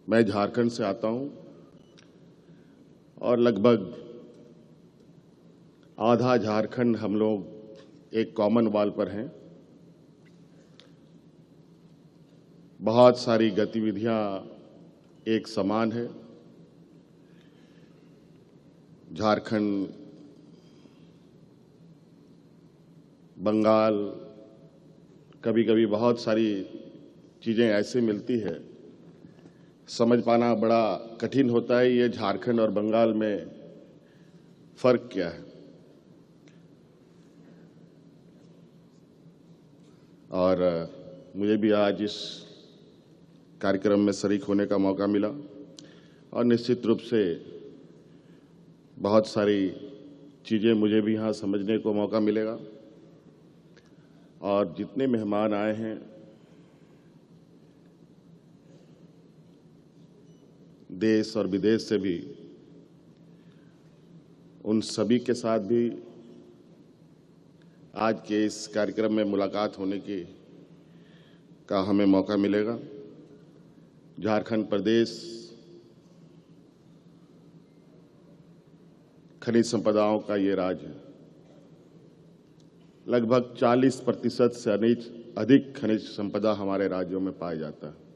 मैं झारखंड से आता हूं और लगभग आधा झारखंड हम लोग एक कॉमन वॉल पर हैं। बहुत सारी गतिविधियां एक समान है। झारखंड, बंगाल, कभी कभी बहुत सारी चीज़ें ऐसे मिलती है, समझ पाना बड़ा कठिन होता है ये झारखंड और बंगाल में फ़र्क क्या है। और मुझे भी आज इस कार्यक्रम में शरीक होने का मौका मिला और निश्चित रूप से बहुत सारी चीज़ें मुझे भी यहाँ समझने को मौका मिलेगा। और जितने मेहमान आए हैं, देश और विदेश से भी, उन सभी के साथ भी आज के इस कार्यक्रम में मुलाकात होने का हमें मौका मिलेगा। झारखंड प्रदेश खनिज संपदाओं का ये राज्य है। लगभग 40% से अधिक खनिज संपदा हमारे राज्यों में पाया जाता है।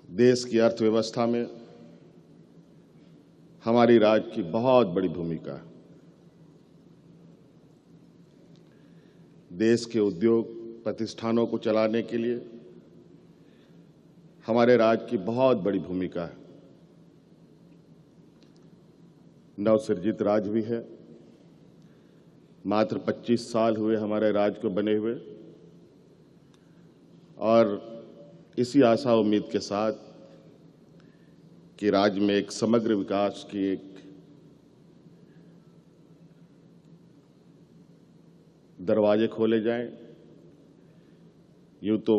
देश की अर्थव्यवस्था में हमारी राज्य की बहुत बड़ी भूमिका है। देश के उद्योग प्रतिष्ठानों को चलाने के लिए हमारे राज्य की बहुत बड़ी भूमिका है। नवसृजित राज्य भी है। मात्र 25 साल हुए हमारे राज्य को बने हुए, और इसी आशा उम्मीद के साथ कि राज्य में एक समग्र विकास की एक दरवाजे खोले जाएं। यूं तो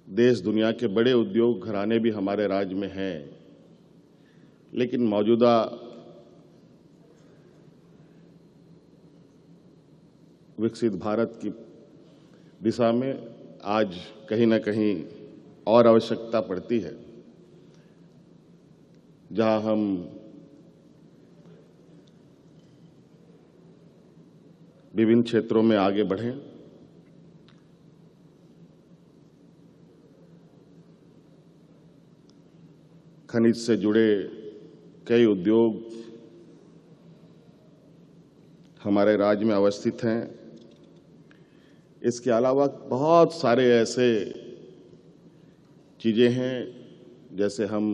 देश दुनिया के बड़े उद्योग घराने भी हमारे राज्य में हैं, लेकिन मौजूदा विकसित भारत की दिशा में आज कहीं ना कहीं और आवश्यकता पड़ती है, जहां हम विभिन्न क्षेत्रों में आगे बढ़ें। खनिज से जुड़े कई उद्योग हमारे राज्य में अवस्थित हैं। इसके अलावा बहुत सारे ऐसे चीज़ें हैं, जैसे हम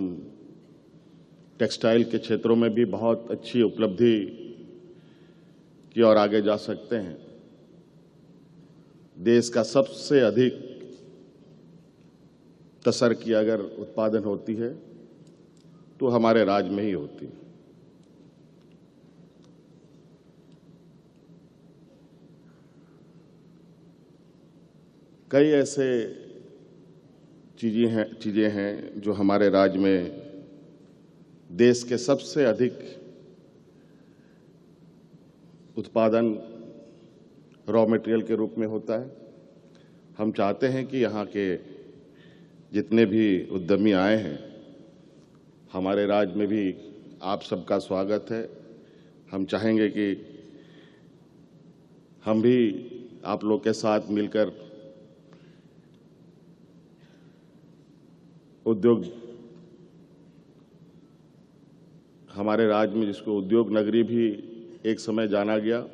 टेक्सटाइल के क्षेत्रों में भी बहुत अच्छी उपलब्धि की ओर आगे जा सकते हैं। देश का सबसे अधिक तसर की अगर उत्पादन होती है तो हमारे राज्य में ही होती है। कई ऐसे चीज़ें हैं जो हमारे राज्य में देश के सबसे अधिक उत्पादन रॉ मटेरियल के रूप में होता है। हम चाहते हैं कि यहाँ के जितने भी उद्यमी आए हैं, हमारे राज्य में भी आप सबका स्वागत है। हम चाहेंगे कि हम भी आप लोग के साथ मिलकर उद्योग, हमारे राज्य में जिसको उद्योग नगरी भी एक समय जाना गया,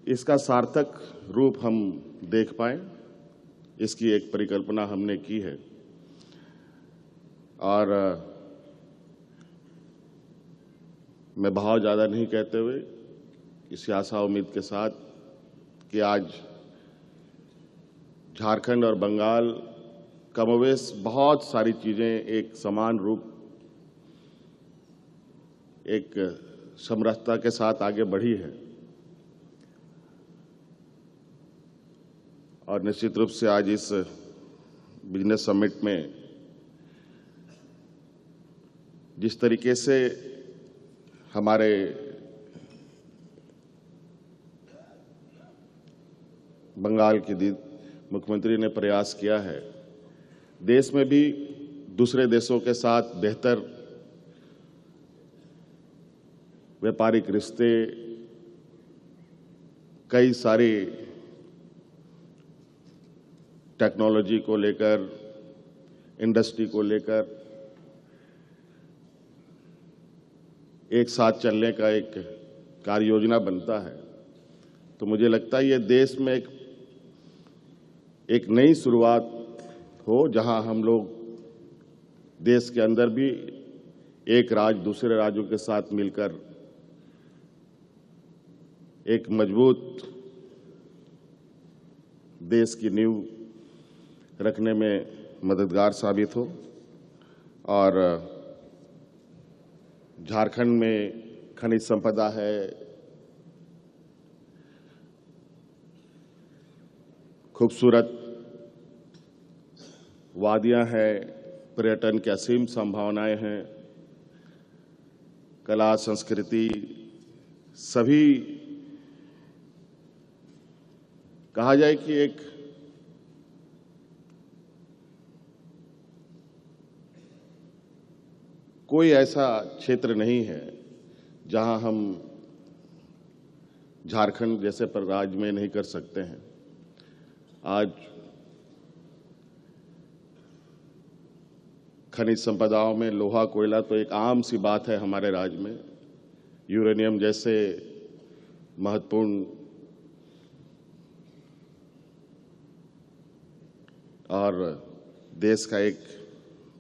इसका सार्थक रूप हम देख पाएं, इसकी एक परिकल्पना हमने की है। और मैं बहुत ज़्यादा नहीं कहते हुए इसी आशा उम्मीद के साथ कि आज झारखंड और बंगाल कमोवेश बहुत सारी चीज़ें एक समान रूप, एक समरसता के साथ आगे बढ़ी है। और निश्चित रूप से आज इस बिजनेस समिट में जिस तरीके से हमारे बंगाल की मुख्यमंत्री ने प्रयास किया है, देश में भी दूसरे देशों के साथ बेहतर व्यापारिक रिश्ते, कई सारी टेक्नोलॉजी को लेकर, इंडस्ट्री को लेकर एक साथ चलने का एक कार्य योजना बनता है। तो मुझे लगता है ये देश में एक नई शुरुआत हो, जहां हम लोग देश के अंदर भी एक राज्य दूसरे राज्यों के साथ मिलकर एक मजबूत देश की नींव रखने में मददगार साबित हो। और झारखंड में खनिज संपदा है, खूबसूरत वादियां हैं, पर्यटन की असीम संभावनाएं हैं, कला संस्कृति सभी कहा जाए कि एक कोई ऐसा क्षेत्र नहीं है जहां हम झारखंड जैसे राज्य में नहीं कर सकते हैं। आज खनिज संपदाओं में लोहा कोयला तो एक आम सी बात है हमारे राज्य में। यूरेनियम जैसे महत्वपूर्ण और देश का एक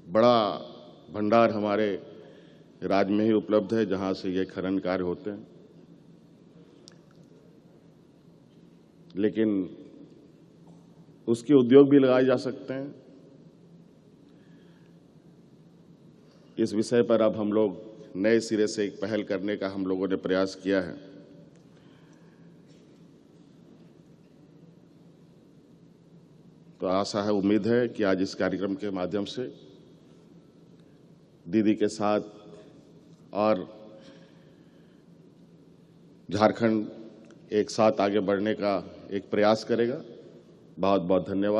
बड़ा भंडार हमारे राज्य में ही उपलब्ध है, जहां से ये खनन कार्य होते हैं। लेकिन उसके उद्योग भी लगाए जा सकते हैं। इस विषय पर अब हम लोग नए सिरे से एक पहल करने का हम लोगों ने प्रयास किया है। तो आशा है, उम्मीद है कि आज इस कार्यक्रम के माध्यम से दीदी के साथ और झारखंड एक साथ आगे बढ़ने का एक प्रयास करेगा। बहुत बहुत धन्यवाद।